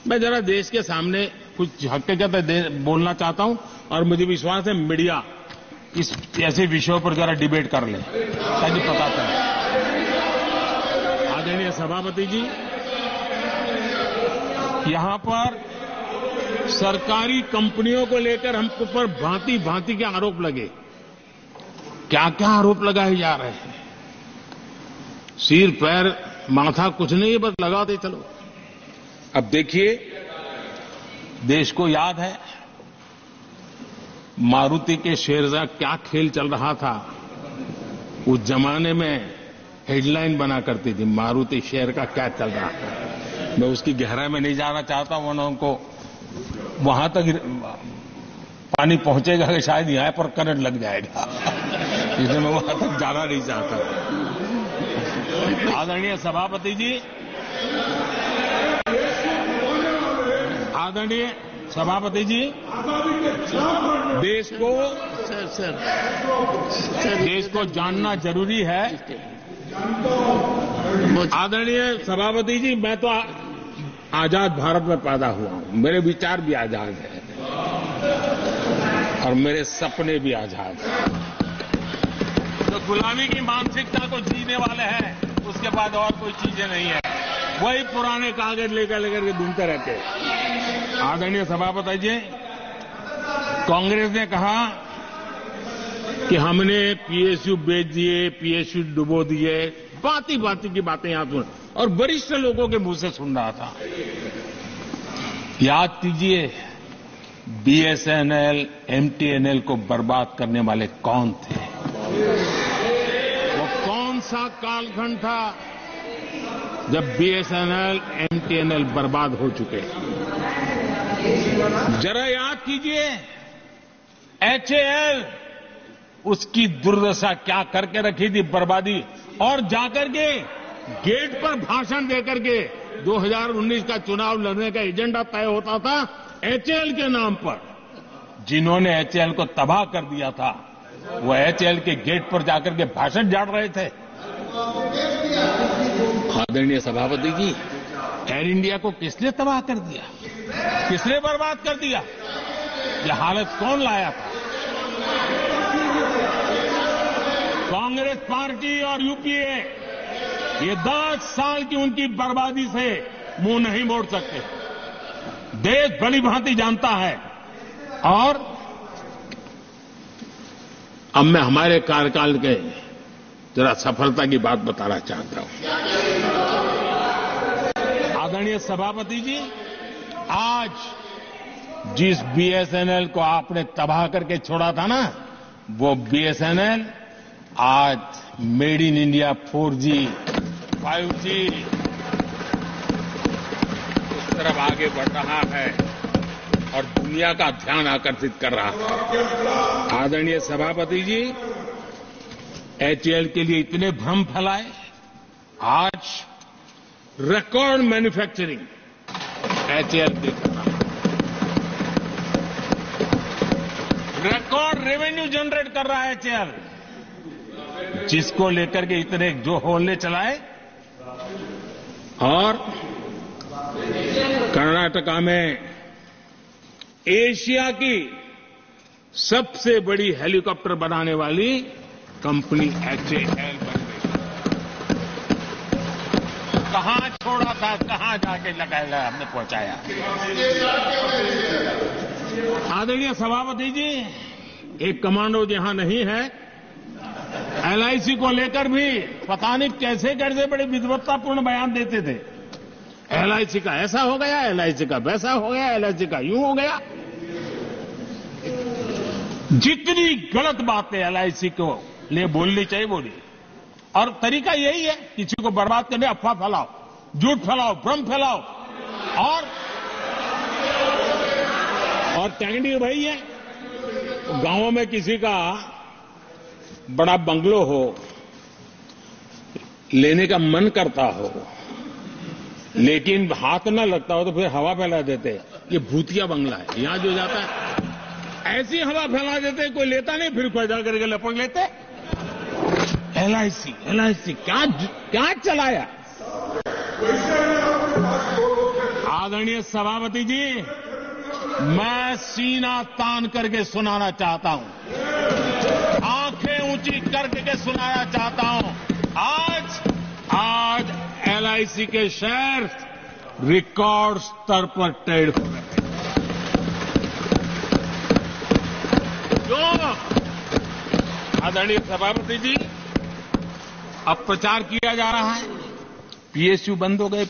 मैं जरा देश के सामने कुछ हकीकत बोलना चाहता हूं और मुझे विश्वास है मीडिया इस ऐसे विषयों पर जरा डिबेट कर ले ताकि पता चले। आदरणीय सभापति जी, यहां पर सरकारी कंपनियों को लेकर हम पर भांति भांति के आरोप लगे। क्या क्या आरोप लगाए जा रहे हैं? सिर पैर माथा कुछ नहीं, बस लगाते चलो। अब देखिए, देश को याद है मारुति के शेयर का क्या खेल चल रहा था। उस जमाने में हेडलाइन बना करती थी, मारुति शेयर का क्या चल रहा था। मैं उसकी गहराई में नहीं जाना चाहता, वरना उनको वहां तक पानी पहुंचेगा कि शायद यहां पर करंट लग जाएगा, इसलिए मैं वहां तक जाना नहीं चाहता। आदरणीय सभापति जी, आदरणीय सभापति जी, देश को जानना जरूरी है। आदरणीय सभापति जी, मैं तो आजाद भारत में पैदा हुआ हूं, मेरे विचार भी आजाद हैं और मेरे सपने भी आजाद हैं। तो गुलामी की मानसिकता को जीने वाले हैं, उसके बाद और कोई चीजें नहीं है। वही पुराने कागज लेकर के घूमते रहते हैं। आदरणीय सभापति जी, कांग्रेस ने कहा कि हमने पीएसयू बेच दिए, पीएसयू डुबो दिए, बाती बाती की बातें यहां सुन और वरिष्ठ लोगों के मुंह से सुन रहा था। याद कीजिए, बीएसएनएल, एमटीएनएल को बर्बाद करने वाले कौन थे? वो कौन सा कालखंड था जब बीएसएनएल, एमटीएनएल बर्बाद हो चुके? जरा याद कीजिए, एचएएल उसकी दुर्दशा क्या करके रखी थी, बर्बादी। और जाकर के गेट पर भाषण देकर के 2019 का चुनाव लड़ने का एजेंडा तय होता था एचएएल के नाम पर। जिन्होंने एचएएल को तबाह कर दिया था, वो एचएएल के गेट पर जाकर के भाषण झाड़ रहे थे। आदरणीय सभापति जी, एयर इंडिया को किसने तबाह कर दिया, किसने बर्बाद कर दिया? यह हालत कौन लाया था? कांग्रेस पार्टी और यूपीए। ये 10 साल की उनकी बर्बादी से मुंह नहीं मोड़ सकते। देश भली भांति जानता है। और अब मैं हमारे कार्यकाल के जरा सफलता की बात बताना चाहता हूं। आदरणीय सभापति जी, आज जिस बीएसएनएल को आपने तबाह करके छोड़ा था ना, वो बीएसएनएल आज made in India 4G, 5G उस तरफ आगे बढ़ रहा है और दुनिया का ध्यान आकर्षित कर रहा है। आदरणीय सभापति जी, एचएएल के लिए इतने भ्रम फैलाए, आज रिकॉर्ड मैन्युफैक्चरिंग एचएएल भी कर रहा है, रिकॉर्ड रेवेन्यू जनरेट कर रहा है एचएएल, जिसको लेकर के इतने जो होले चलाए। और कर्नाटका में एशिया की सबसे बड़ी हेलीकॉप्टर बनाने वाली कंपनी एचएएल बन गई। कहां छोड़ा था, कहां जाके लगाया, हमने पहुंचाया। आदरणीय सभापति जी, एक कमांडो यहां नहीं है, एलआईसी को लेकर भी पता नहीं कैसे कैसे बड़े विद्वत्तापूर्ण बयान देते थे। एलआईसी का ऐसा हो गया, एलआईसी का वैसा हो गया, एलआईसी का यूं हो गया। जितनी गलत बातें एलआईसी को लिए बोलनी चाहिए बोली। और तरीका यही है, किसी को बर्बाद करने अफवाह फैलाओ, झूठ फैलाओ, भ्रम फैलाओ। और टेक्निक वही है, गांवों में किसी का बड़ा बंगलो हो, लेने का मन करता हो, लेकिन हाथ न लगता हो तो फिर हवा फैला देते हैं, ये भूतिया बंगला है। यहां जो जाता है ऐसी हवा फैला देते, कोई लेता नहीं, फिर पैदा करके लपक लेते। एलआईसी क्या चलाया? आदरणीय सभापति जी, मैं सीना तान करके सुनाना चाहता हूं, आंखें ऊंची करके सुनाना चाहता हूं, आज एलआईसी के शेयर रिकॉर्ड स्तर पर ट्रेड हो रहे हैं। क्यों? आदरणीय सभापति जी, अब प्रचार किया जा रहा है, पीएसयू बंद हो गए,